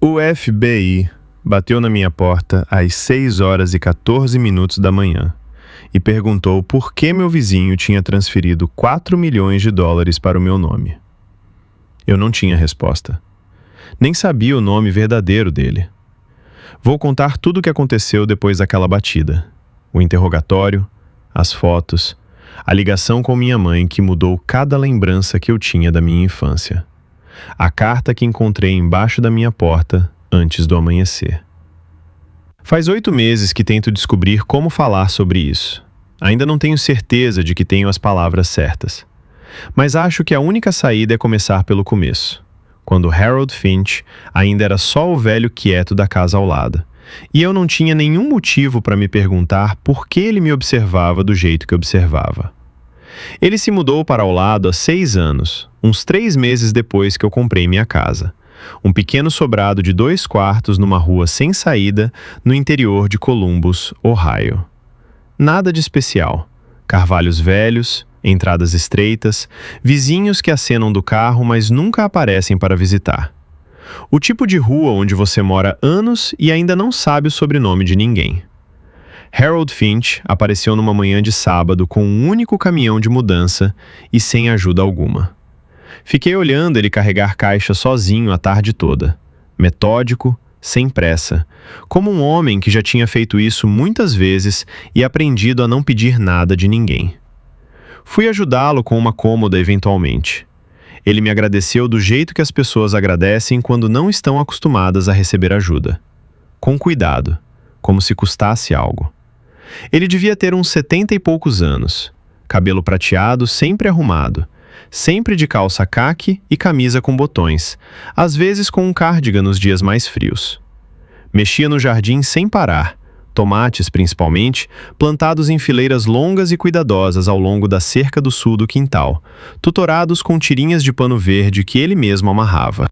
O FBI bateu na minha porta às 6h14 da manhã e perguntou por que meu vizinho tinha transferido 4 milhões de dólares para o meu nome. Eu não tinha resposta. Nem sabia o nome verdadeiro dele. Vou contar tudo o que aconteceu depois daquela batida. O interrogatório, as fotos, a ligação com minha mãe que mudou cada lembrança que eu tinha da minha infância. A carta que encontrei embaixo da minha porta antes do amanhecer. Faz 8 meses que tento descobrir como falar sobre isso. Ainda não tenho certeza de que tenho as palavras certas. Mas acho que a única saída é começar pelo começo, quando Harold Finch ainda era só o velho quieto da casa ao lado, e eu não tinha nenhum motivo para me perguntar por que ele me observava do jeito que observava. Ele se mudou para ao lado há 6 anos, uns 3 meses depois que eu comprei minha casa. Um pequeno sobrado de 2 quartos numa rua sem saída no interior de Columbus, Ohio. Nada de especial. Carvalhos velhos, entradas estreitas, vizinhos que acenam do carro, mas nunca aparecem para visitar. O tipo de rua onde você mora anos e ainda não sabe o sobrenome de ninguém. Harold Finch apareceu numa manhã de sábado com um único caminhão de mudança e sem ajuda alguma. Fiquei olhando ele carregar caixa sozinho a tarde toda, metódico, sem pressa, como um homem que já tinha feito isso muitas vezes e aprendido a não pedir nada de ninguém. Fui ajudá-lo com uma cômoda eventualmente. Ele me agradeceu do jeito que as pessoas agradecem quando não estão acostumadas a receber ajuda. Com cuidado, como se custasse algo. Ele devia ter uns 70 e poucos anos, cabelo prateado sempre arrumado, sempre de calça caque e camisa com botões, às vezes com um cardigan nos dias mais frios. Mexia no jardim sem parar, tomates principalmente, plantados em fileiras longas e cuidadosas ao longo da cerca do sul do quintal, tutorados com tirinhas de pano verde que ele mesmo amarrava.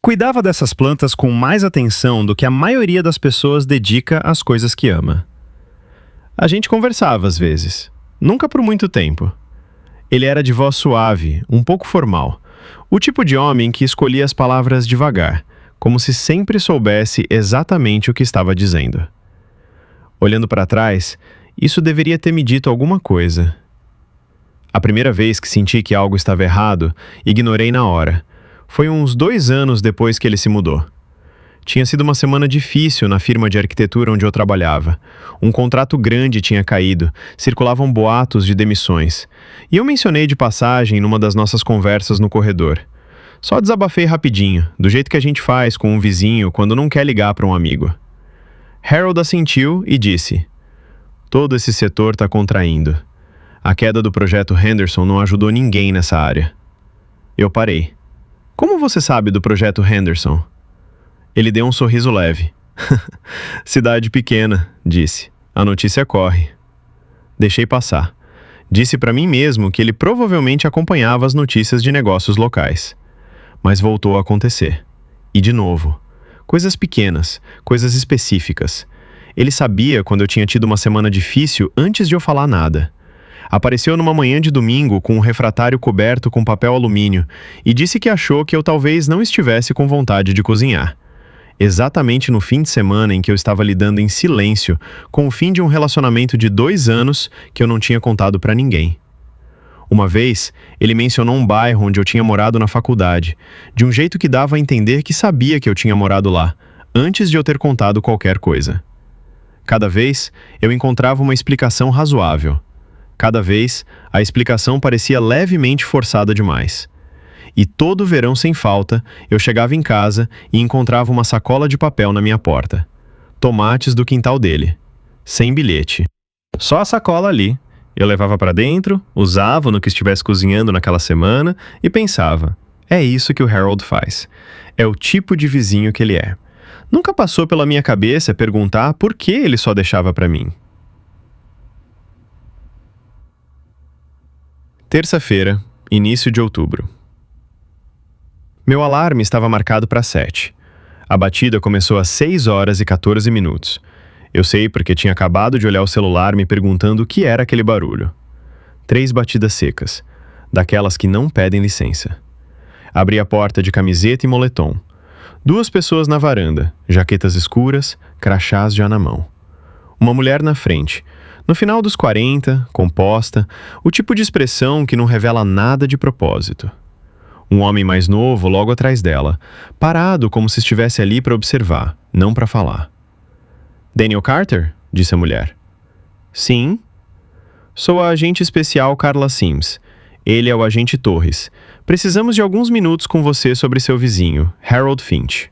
Cuidava dessas plantas com mais atenção do que a maioria das pessoas dedica às coisas que ama. A gente conversava às vezes, nunca por muito tempo. Ele era de voz suave, um pouco formal, o tipo de homem que escolhia as palavras devagar, como se sempre soubesse exatamente o que estava dizendo. Olhando para trás, isso deveria ter me dito alguma coisa. A primeira vez que senti que algo estava errado, ignorei na hora. Foi uns 2 anos depois que ele se mudou. Tinha sido uma semana difícil na firma de arquitetura onde eu trabalhava. Um contrato grande tinha caído, circulavam boatos de demissões. E eu mencionei de passagem numa das nossas conversas no corredor. Só desabafei rapidinho, do jeito que a gente faz com um vizinho quando não quer ligar para um amigo. Harold assentiu e disse: "Todo esse setor está contraindo. A queda do projeto Henderson não ajudou ninguém nessa área." Eu parei. "Como você sabe do projeto Henderson?" Ele deu um sorriso leve. "Cidade pequena", disse. "A notícia corre." Deixei passar. Disse para mim mesmo que ele provavelmente acompanhava as notícias de negócios locais. Mas voltou a acontecer. E de novo. Coisas pequenas, coisas específicas. Ele sabia quando eu tinha tido uma semana difícil antes de eu falar nada. Apareceu numa manhã de domingo com um refratário coberto com papel alumínio e disse que achou que eu talvez não estivesse com vontade de cozinhar. Exatamente no fim de semana em que eu estava lidando em silêncio com o fim de um relacionamento de 2 anos que eu não tinha contado para ninguém. Uma vez, ele mencionou um bairro onde eu tinha morado na faculdade, de um jeito que dava a entender que sabia que eu tinha morado lá, antes de eu ter contado qualquer coisa. Cada vez, eu encontrava uma explicação razoável. Cada vez, a explicação parecia levemente forçada demais. E todo verão sem falta, eu chegava em casa e encontrava uma sacola de papel na minha porta. Tomates do quintal dele. Sem bilhete. Só a sacola ali. Eu levava para dentro, usava no que estivesse cozinhando naquela semana e pensava: é isso que o Harold faz. É o tipo de vizinho que ele é. Nunca passou pela minha cabeça perguntar por que ele só deixava para mim. Terça-feira, início de outubro. Meu alarme estava marcado para 7. A batida começou às 6h14. Eu sei porque tinha acabado de olhar o celular me perguntando o que era aquele barulho. 3 batidas secas, daquelas que não pedem licença. Abri a porta de camiseta e moletom. 2 pessoas na varanda, jaquetas escuras, crachás já na mão. Uma mulher na frente, no final dos 40, composta, o tipo de expressão que não revela nada de propósito. Um homem mais novo logo atrás dela, parado como se estivesse ali para observar, não para falar. "Daniel Carter?", disse a mulher. "Sim." "Sou a agente especial Carla Sims. Ele é o agente Torres. Precisamos de alguns minutos com você sobre seu vizinho, Harold Finch."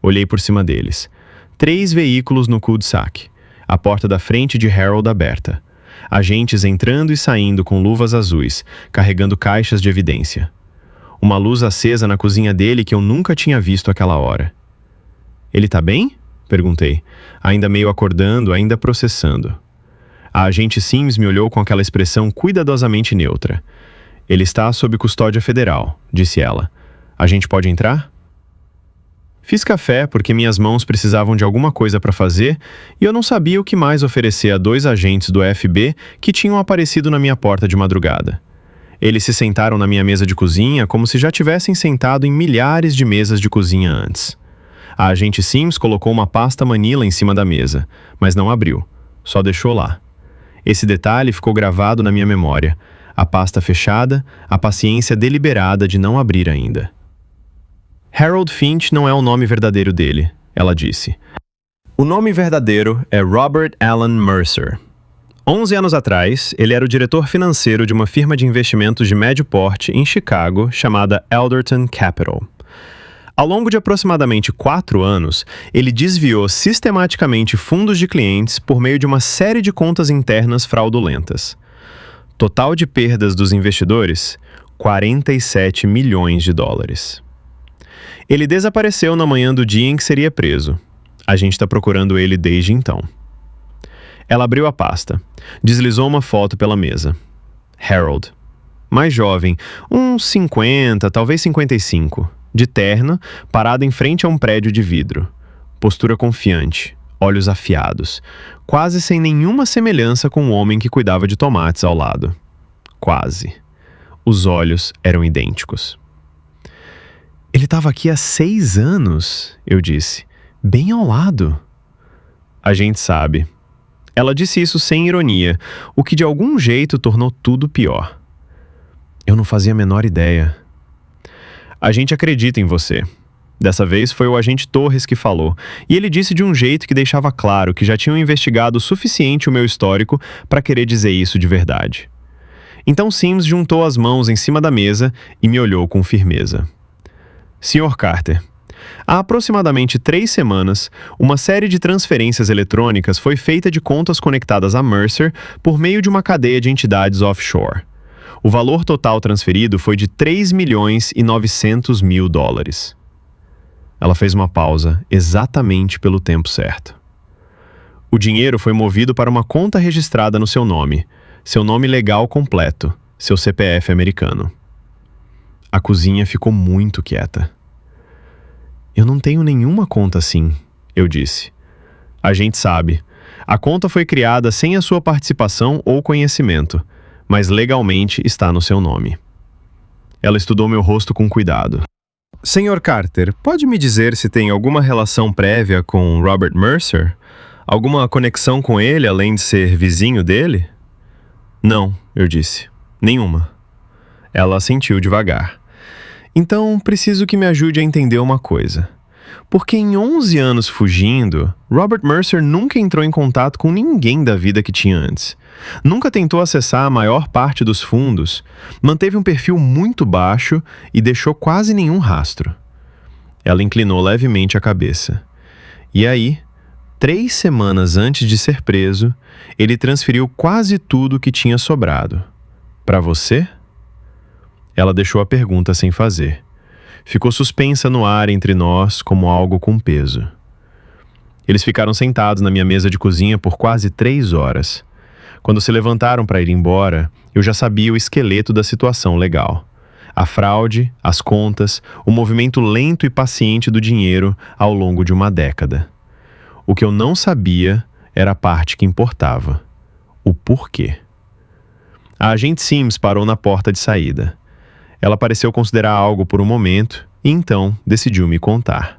Olhei por cima deles. 3 veículos no cul-de-sac. A porta da frente de Harold aberta. Agentes entrando e saindo com luvas azuis, carregando caixas de evidência. Uma luz acesa na cozinha dele que eu nunca tinha visto àquela hora. "Ele tá bem?", perguntei, ainda meio acordando, ainda processando. A agente Sims me olhou com aquela expressão cuidadosamente neutra. "Ele está sob custódia federal", disse ela. "A gente pode entrar?" Fiz café porque minhas mãos precisavam de alguma coisa para fazer e eu não sabia o que mais oferecer a 2 agentes do FB que tinham aparecido na minha porta de madrugada. Eles se sentaram na minha mesa de cozinha como se já tivessem sentado em milhares de mesas de cozinha antes. A agente Sims colocou uma pasta Manila em cima da mesa, mas não abriu, só deixou lá. Esse detalhe ficou gravado na minha memória. A pasta fechada, a paciência deliberada de não abrir ainda. "Harold Finch não é o nome verdadeiro dele", ela disse. "O nome verdadeiro é Robert Alan Mercer. 11 anos atrás, ele era o diretor financeiro de uma firma de investimentos de médio porte em Chicago chamada Elderton Capital. Ao longo de aproximadamente 4 anos, ele desviou sistematicamente fundos de clientes por meio de uma série de contas internas fraudulentas. Total de perdas dos investidores, $47 milhões. Ele desapareceu na manhã do dia em que seria preso. A gente está procurando ele desde então." Ela abriu a pasta. Deslizou uma foto pela mesa. Harold. Mais jovem, uns 50, talvez 55. De terno, parado em frente a um prédio de vidro. Postura confiante, olhos afiados. Quase sem nenhuma semelhança com o homem que cuidava de tomates ao lado. Quase. Os olhos eram idênticos. "Ele estava aqui há 6 anos", eu disse. "Bem ao lado." "A gente sabe." Ela disse isso sem ironia, o que de algum jeito tornou tudo pior. Eu não fazia a menor ideia. "A gente acredita em você." Dessa vez foi o agente Torres que falou, e ele disse de um jeito que deixava claro que já tinham investigado o suficiente o meu histórico para querer dizer isso de verdade. Então Sims juntou as mãos em cima da mesa e me olhou com firmeza. "Sr. Carter, há aproximadamente 3 semanas, uma série de transferências eletrônicas foi feita de contas conectadas a Mercer por meio de uma cadeia de entidades offshore. O valor total transferido foi de $3.900.000. Ela fez uma pausa, exatamente pelo tempo certo. "O dinheiro foi movido para uma conta registrada no seu nome legal completo, seu CPF americano." A cozinha ficou muito quieta. "Eu não tenho nenhuma conta assim", eu disse. "A gente sabe. A conta foi criada sem a sua participação ou conhecimento, mas legalmente está no seu nome." Ela estudou meu rosto com cuidado. "Sr. Carter, pode me dizer se tem alguma relação prévia com Robert Mercer? Alguma conexão com ele além de ser vizinho dele?" "Não", eu disse. "Nenhuma." Ela assentiu devagar. "Então, preciso que me ajude a entender uma coisa. Porque em 11 anos fugindo, Robert Mercer nunca entrou em contato com ninguém da vida que tinha antes. Nunca tentou acessar a maior parte dos fundos, manteve um perfil muito baixo e deixou quase nenhum rastro." Ela inclinou levemente a cabeça. "E aí, 3 semanas antes de ser preso, ele transferiu quase tudo que tinha sobrado. Para você?" Ela deixou a pergunta sem fazer. Ficou suspensa no ar entre nós como algo com peso. Eles ficaram sentados na minha mesa de cozinha por quase 3 horas. Quando se levantaram para ir embora, eu já sabia o esqueleto da situação legal. A fraude, as contas, o movimento lento e paciente do dinheiro ao longo de uma década. O que eu não sabia era a parte que importava. O porquê. A agente Sims parou na porta de saída. Ela pareceu considerar algo por um momento e então decidiu me contar.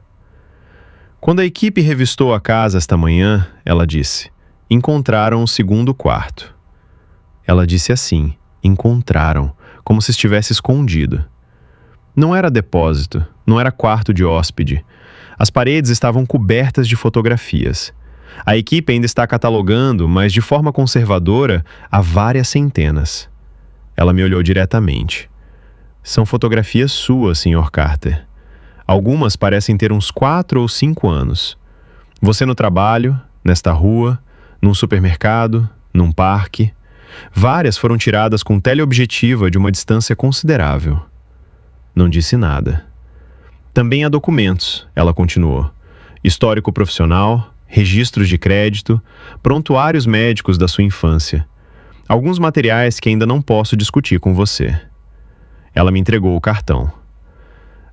Quando a equipe revistou a casa esta manhã, ela disse, encontraram o segundo quarto. Ela disse assim, encontraram, como se estivesse escondido. Não era depósito, não era quarto de hóspede. As paredes estavam cobertas de fotografias. A equipe ainda está catalogando, mas de forma conservadora, há várias centenas. Ela me olhou diretamente. São fotografias suas, Sr. Carter. Algumas parecem ter uns 4 ou 5 anos. Você no trabalho, nesta rua, num supermercado, num parque. Várias foram tiradas com teleobjetiva de uma distância considerável. Não disse nada. Também há documentos, ela continuou. Histórico profissional, registros de crédito, prontuários médicos da sua infância. Alguns materiais que ainda não posso discutir com você. Ela me entregou o cartão.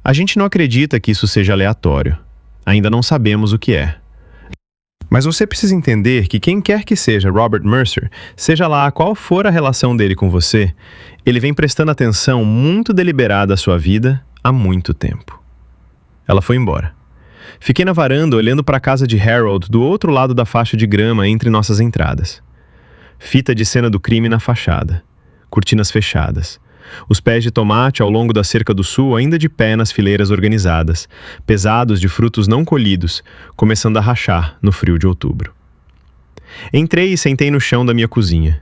A gente não acredita que isso seja aleatório. Ainda não sabemos o que é. Mas você precisa entender que quem quer que seja Robert Mercer, seja lá qual for a relação dele com você, ele vem prestando atenção muito deliberada à sua vida há muito tempo. Ela foi embora. Fiquei na varanda olhando para a casa de Harold do outro lado da faixa de grama entre nossas entradas. Fita de cena do crime na fachada. Cortinas fechadas. Os pés de tomate ao longo da cerca do sul ainda de pé nas fileiras organizadas, pesados de frutos não colhidos, começando a rachar no frio de outubro. Entrei e sentei no chão da minha cozinha.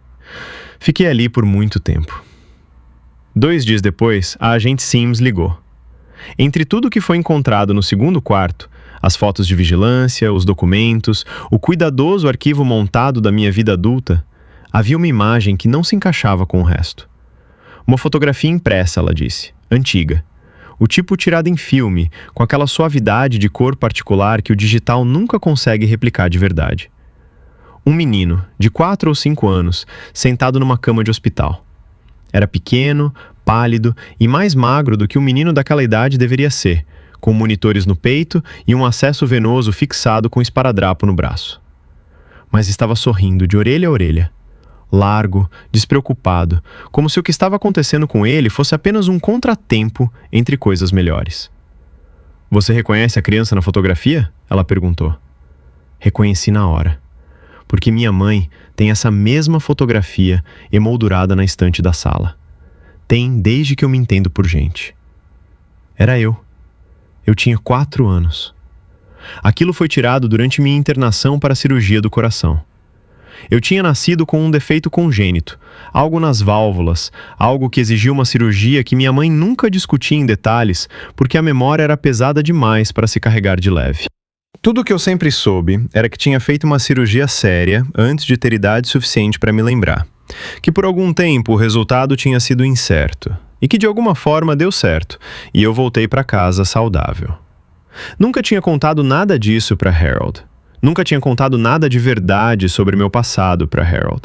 Fiquei ali por muito tempo. 2 dias depois, a agente Sims ligou. Entre tudo que foi encontrado no segundo quarto, as fotos de vigilância, os documentos, o cuidadoso arquivo montado da minha vida adulta, havia uma imagem que não se encaixava com o resto. Uma fotografia impressa, ela disse, antiga. O tipo tirado em filme, com aquela suavidade de cor particular que o digital nunca consegue replicar de verdade. Um menino, de 4 ou 5 anos, sentado numa cama de hospital. Era pequeno, pálido e mais magro do que um menino daquela idade deveria ser, com monitores no peito e um acesso venoso fixado com esparadrapo no braço. Mas estava sorrindo de orelha a orelha. Largo, despreocupado, como se o que estava acontecendo com ele fosse apenas um contratempo entre coisas melhores. Você reconhece a criança na fotografia? Ela perguntou. Reconheci na hora, porque minha mãe tem essa mesma fotografia emoldurada na estante da sala. Tem desde que eu me entendo por gente. Era eu. Eu tinha 4 anos. Aquilo foi tirado durante minha internação para a cirurgia do coração. Eu tinha nascido com um defeito congênito, algo nas válvulas, algo que exigiu uma cirurgia que minha mãe nunca discutia em detalhes, porque a memória era pesada demais para se carregar de leve. Tudo o que eu sempre soube era que tinha feito uma cirurgia séria antes de ter idade suficiente para me lembrar, que por algum tempo o resultado tinha sido incerto, e que de alguma forma deu certo, e eu voltei para casa saudável. Nunca tinha contado nada disso para Harold. Nunca tinha contado nada de verdade sobre meu passado para Harold.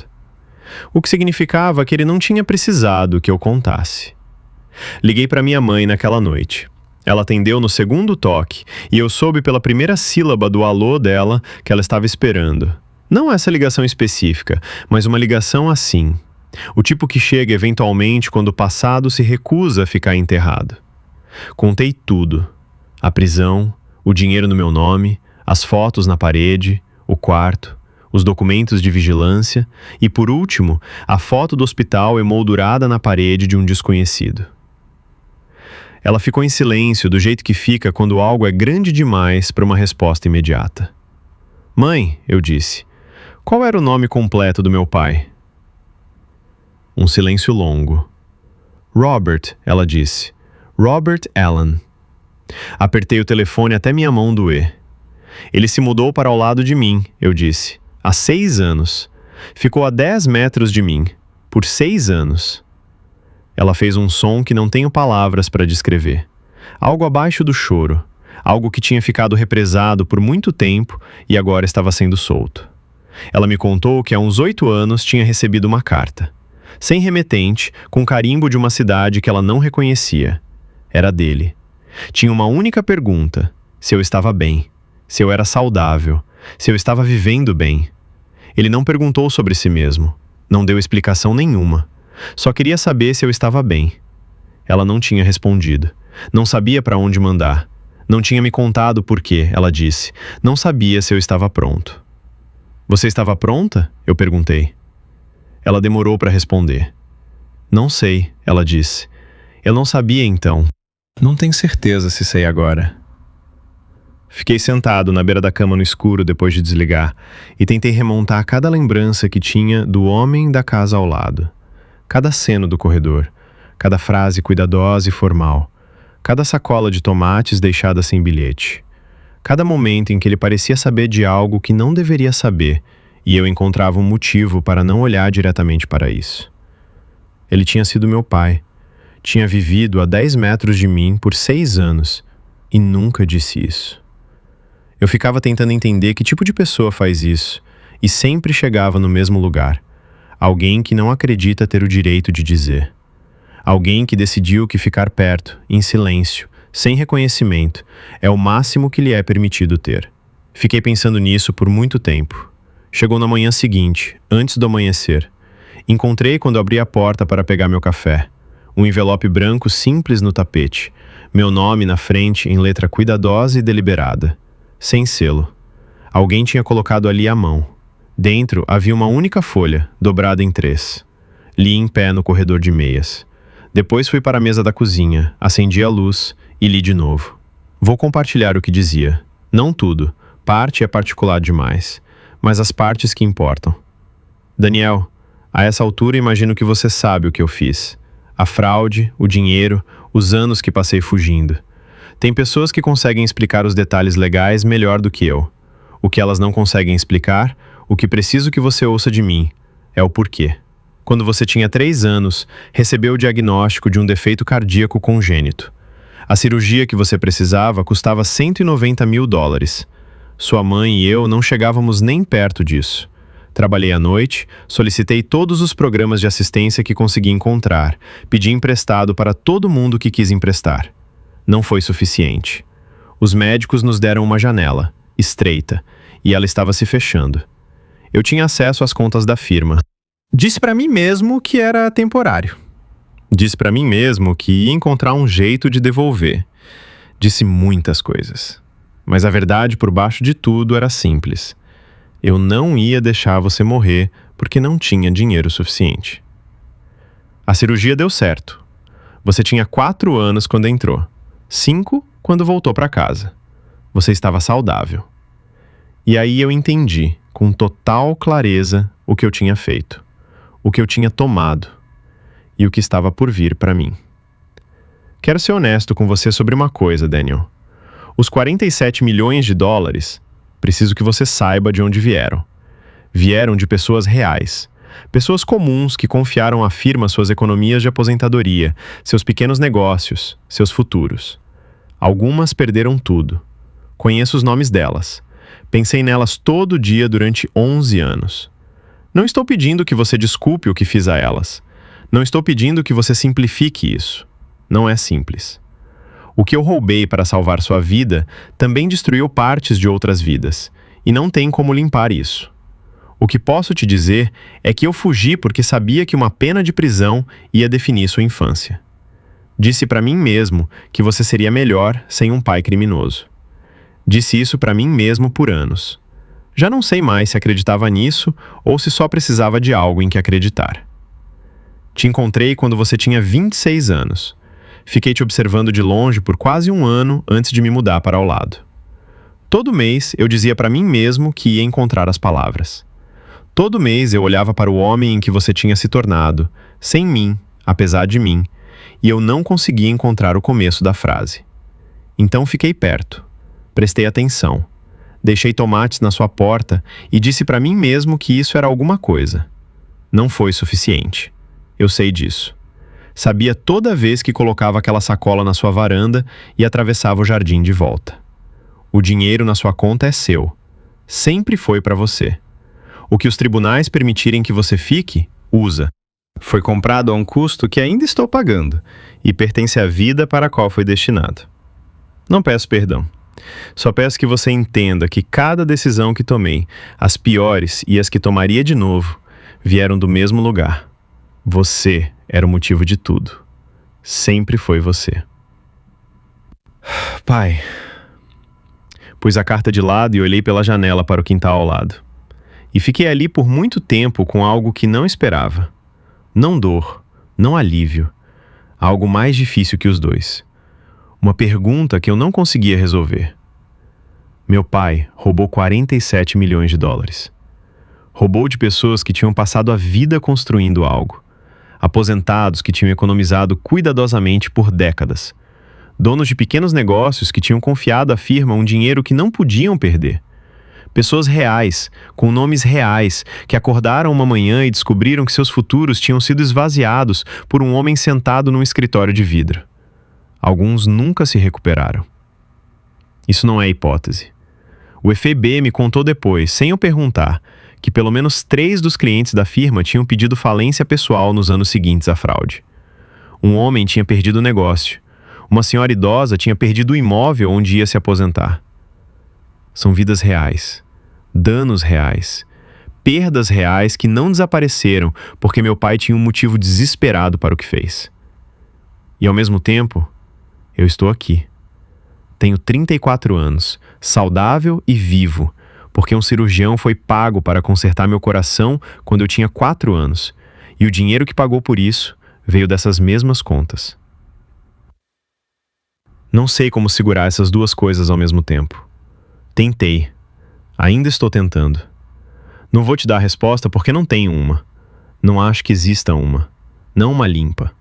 O que significava que ele não tinha precisado que eu contasse. Liguei para minha mãe naquela noite. Ela atendeu no segundo toque e eu soube pela primeira sílaba do alô dela que ela estava esperando. Não essa ligação específica, mas uma ligação assim. O tipo que chega eventualmente quando o passado se recusa a ficar enterrado. Contei tudo. A prisão, o dinheiro no meu nome, as fotos na parede, o quarto, os documentos de vigilância e, por último, a foto do hospital emoldurada na parede de um desconhecido. Ela ficou em silêncio do jeito que fica quando algo é grande demais para uma resposta imediata. Mãe, eu disse, qual era o nome completo do meu pai? Um silêncio longo. Robert, ela disse. Robert Allen. Apertei o telefone até minha mão doer. Ele se mudou para ao lado de mim, eu disse. Há 6 anos. Ficou a 10 metros de mim. Por 6 anos. Ela fez um som que não tenho palavras para descrever. Algo abaixo do choro. Algo que tinha ficado represado por muito tempo e agora estava sendo solto. Ela me contou que há uns 8 anos tinha recebido uma carta. Sem remetente, com carimbo de uma cidade que ela não reconhecia. Era dele. Tinha uma única pergunta. Se eu estava bem. Se eu era saudável, se eu estava vivendo bem. Ele não perguntou sobre si mesmo, não deu explicação nenhuma, só queria saber se eu estava bem. Ela não tinha respondido, não sabia para onde mandar, Não tinha me contado por quê, ela disse. Não sabia se eu estava pronto. Você estava pronta? Eu perguntei. Ela demorou para responder. Não sei, ela disse. Eu não sabia então. Não tenho certeza se sei agora. Fiquei sentado na beira da cama no escuro depois de desligar e tentei remontar cada lembrança que tinha do homem da casa ao lado. Cada aceno do corredor, cada frase cuidadosa e formal, cada sacola de tomates deixada sem bilhete. Cada momento em que ele parecia saber de algo que não deveria saber e eu encontrava um motivo para não olhar diretamente para isso. Ele tinha sido meu pai. Tinha vivido a 10 metros de mim por 6 anos e nunca disse isso. Eu ficava tentando entender que tipo de pessoa faz isso e sempre chegava no mesmo lugar. Alguém que não acredita ter o direito de dizer. Alguém que decidiu que ficar perto, em silêncio, sem reconhecimento, é o máximo que lhe é permitido ter. Fiquei pensando nisso por muito tempo. Chegou na manhã seguinte, antes do amanhecer. Encontrei quando abri a porta para pegar meu café. Um envelope branco simples no tapete. Meu nome na frente em letra cuidadosa e deliberada. Sem selo. Alguém tinha colocado ali a mão. Dentro havia uma única folha, dobrada em 3. Li em pé no corredor de meias. Depois fui para a mesa da cozinha, acendi a luz e li de novo. Vou compartilhar o que dizia. Não tudo. Parte é particular demais. Mas as partes que importam. Daniel, a essa altura imagino que você sabe o que eu fiz. A fraude, o dinheiro, os anos que passei fugindo. Tem pessoas que conseguem explicar os detalhes legais melhor do que eu. O que elas não conseguem explicar, o que preciso que você ouça de mim, é o porquê. Quando você tinha 3 anos, recebeu o diagnóstico de um defeito cardíaco congênito. A cirurgia que você precisava custava $190 mil. Sua mãe e eu não chegávamos nem perto disso. Trabalhei à noite, solicitei todos os programas de assistência que consegui encontrar, pedi emprestado para todo mundo que quis emprestar. Não foi suficiente. Os médicos nos deram uma janela, estreita, e ela estava se fechando. Eu tinha acesso às contas da firma. Disse para mim mesmo que era temporário. Disse para mim mesmo que ia encontrar um jeito de devolver. Disse muitas coisas. Mas a verdade por baixo de tudo era simples. Eu não ia deixar você morrer porque não tinha dinheiro suficiente. A cirurgia deu certo. Você tinha 4 anos quando entrou. 5 quando voltou para casa. Você estava saudável. E aí eu entendi, com total clareza, o que eu tinha feito. O que eu tinha tomado. E o que estava por vir para mim. Quero ser honesto com você sobre uma coisa, Daniel. Os $47 milhões, preciso que você saiba de onde vieram. Vieram de pessoas reais. Pessoas comuns que confiaram à firma suas economias de aposentadoria, seus pequenos negócios, seus futuros. Algumas perderam tudo. Conheço os nomes delas. Pensei nelas todo dia durante 11 anos. Não estou pedindo que você desculpe o que fiz a elas. Não estou pedindo que você simplifique isso. Não é simples. O que eu roubei para salvar sua vida também destruiu partes de outras vidas, e não tem como limpar isso. O que posso te dizer é que eu fugi porque sabia que uma pena de prisão ia definir sua infância. Disse para mim mesmo que você seria melhor sem um pai criminoso. Disse isso para mim mesmo por anos. Já não sei mais se acreditava nisso ou se só precisava de algo em que acreditar. Te encontrei quando você tinha 26 anos. Fiquei te observando de longe por quase 1 ano antes de me mudar para ao lado. Todo mês eu dizia para mim mesmo que ia encontrar as palavras. Todo mês eu olhava para o homem em que você tinha se tornado, sem mim, apesar de mim, e eu não conseguia encontrar o começo da frase. Então fiquei perto, prestei atenção, deixei tomates na sua porta e disse para mim mesmo que isso era alguma coisa. Não foi suficiente. Eu sei disso. Sabia toda vez que colocava aquela sacola na sua varanda e atravessava o jardim de volta. O dinheiro na sua conta é seu. Sempre foi para você. O que os tribunais permitirem que você fique, usa. Foi comprado a um custo que ainda estou pagando e pertence à vida para a qual foi destinado. Não peço perdão. Só peço que você entenda que cada decisão que tomei, as piores e as que tomaria de novo, vieram do mesmo lugar. Você era o motivo de tudo. Sempre foi você. Pai, Pus a carta de lado e olhei pela janela para o quintal ao lado. E fiquei ali por muito tempo com algo que não esperava. Não dor, não alívio. Algo mais difícil que os dois. Uma pergunta que eu não conseguia resolver. Meu pai roubou 47 milhões de dólares. Roubou de pessoas que tinham passado a vida construindo algo. Aposentados que tinham economizado cuidadosamente por décadas. Donos de pequenos negócios que tinham confiado à firma um dinheiro que não podiam perder. Pessoas reais, com nomes reais, que acordaram uma manhã e descobriram que seus futuros tinham sido esvaziados por um homem sentado num escritório de vidro. Alguns nunca se recuperaram. Isso não é hipótese. O FEB me contou depois, sem eu perguntar, que pelo menos 3 dos clientes da firma tinham pedido falência pessoal nos anos seguintes à fraude. Um homem tinha perdido o negócio. Uma senhora idosa tinha perdido o imóvel onde ia se aposentar. São vidas reais, danos reais, perdas reais que não desapareceram porque meu pai tinha um motivo desesperado para o que fez. E ao mesmo tempo, eu estou aqui. Tenho 34 anos, saudável e vivo, porque um cirurgião foi pago para consertar meu coração quando eu tinha 4 anos, e o dinheiro que pagou por isso veio dessas mesmas contas. Não sei como segurar essas duas coisas ao mesmo tempo. Tentei. Ainda estou tentando. Não vou te dar a resposta porque não tenho uma. Não acho que exista uma. Não uma limpa.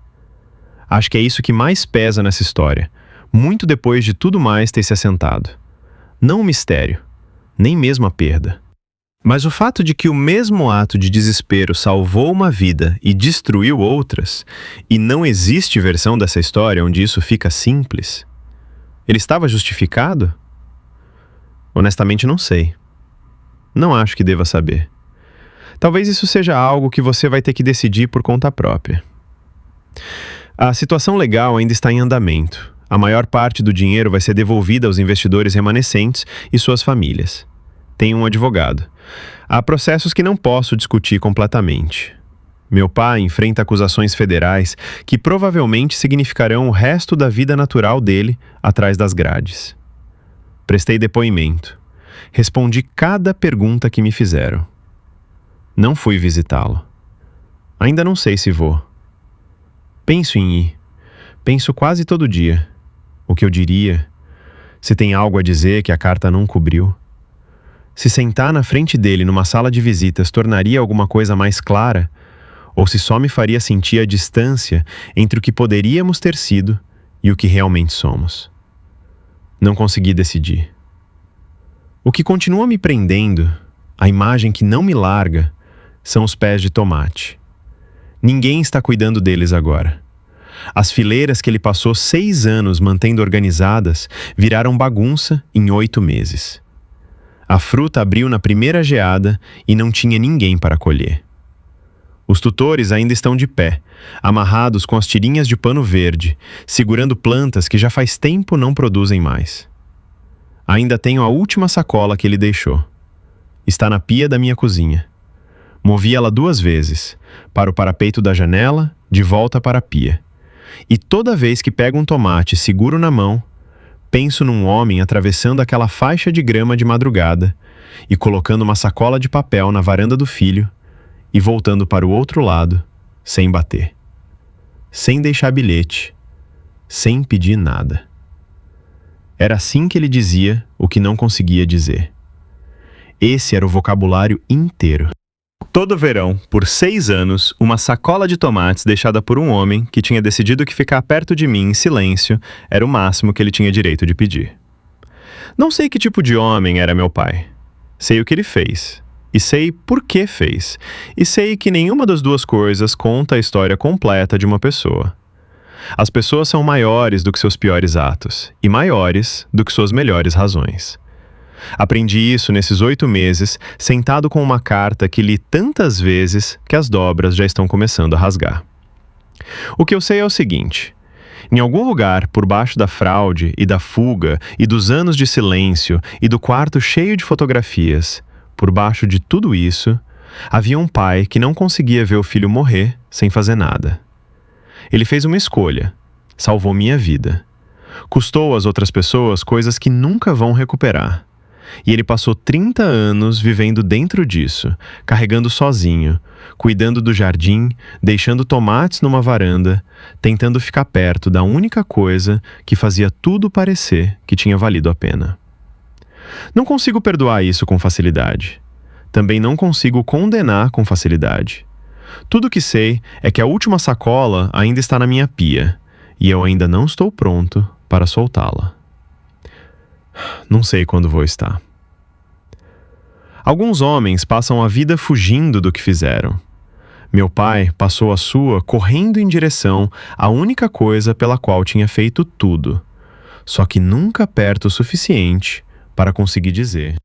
Acho que é isso que mais pesa nessa história, muito depois de tudo mais ter se assentado. Não o mistério, nem mesmo a perda. Mas o fato de que o mesmo ato de desespero salvou uma vida e destruiu outras, e não existe versão dessa história onde isso fica simples, ele estava justificado? Honestamente, não sei. Não acho que deva saber. Talvez isso seja algo que você vai ter que decidir por conta própria. A situação legal ainda está em andamento. A maior parte do dinheiro vai ser devolvida aos investidores remanescentes e suas famílias. Tenho um advogado. Há processos que não posso discutir completamente. Meu pai enfrenta acusações federais que provavelmente significarão o resto da vida natural dele atrás das grades. Prestei depoimento. Respondi cada pergunta que me fizeram. Não fui visitá-lo. Ainda não sei se vou. Penso em ir. Penso quase todo dia. O que eu diria? Se tem algo a dizer que a carta não cobriu? Se sentar na frente dele numa sala de visitas tornaria alguma coisa mais clara? Ou se só me faria sentir a distância entre o que poderíamos ter sido e o que realmente somos? Não consegui decidir. O que continua me prendendo, a imagem que não me larga, são os pés de tomate. Ninguém está cuidando deles agora. As fileiras que ele passou 6 anos mantendo organizadas viraram bagunça em 8 meses. A fruta abriu na primeira geada e não tinha ninguém para colher. Os tutores ainda estão de pé, amarrados com as tirinhas de pano verde, segurando plantas que já faz tempo não produzem mais. Ainda tenho a última sacola que ele deixou. Está na pia da minha cozinha. Movi ela 2 vezes, para o parapeito da janela, de volta para a pia. E toda vez que pego um tomate e seguro na mão, penso num homem atravessando aquela faixa de grama de madrugada e colocando uma sacola de papel na varanda do filho e voltando para o outro lado, sem bater. Sem deixar bilhete, sem pedir nada. Era assim que ele dizia o que não conseguia dizer. Esse era o vocabulário inteiro. Todo verão, por 6 anos, uma sacola de tomates deixada por um homem que tinha decidido que ficar perto de mim em silêncio era o máximo que ele tinha direito de pedir. Não sei que tipo de homem era meu pai. Sei o que ele fez. E sei por que fez. E sei que nenhuma das duas coisas conta a história completa de uma pessoa. As pessoas são maiores do que seus piores atos e maiores do que suas melhores razões. Aprendi isso nesses 8 meses, sentado com uma carta que li tantas vezes que as dobras já estão começando a rasgar. O que eu sei é o seguinte: em algum lugar por baixo da fraude e da fuga e dos anos de silêncio e do quarto cheio de fotografias, por baixo de tudo isso, havia um pai que não conseguia ver o filho morrer sem fazer nada. Ele fez uma escolha, salvou minha vida. Custou às outras pessoas coisas que nunca vão recuperar. E ele passou 30 anos vivendo dentro disso, carregando sozinho, cuidando do jardim, deixando tomates numa varanda, tentando ficar perto da única coisa que fazia tudo parecer que tinha valido a pena. Não consigo perdoar isso com facilidade. Também não consigo condenar com facilidade. Tudo que sei é que a última sacola ainda está na minha pia, e eu ainda não estou pronto para soltá-la. Não sei quando vou estar. Alguns homens passam a vida fugindo do que fizeram. Meu pai passou a sua correndo em direção à única coisa pela qual tinha feito tudo, só que nunca perto o suficiente para conseguir dizer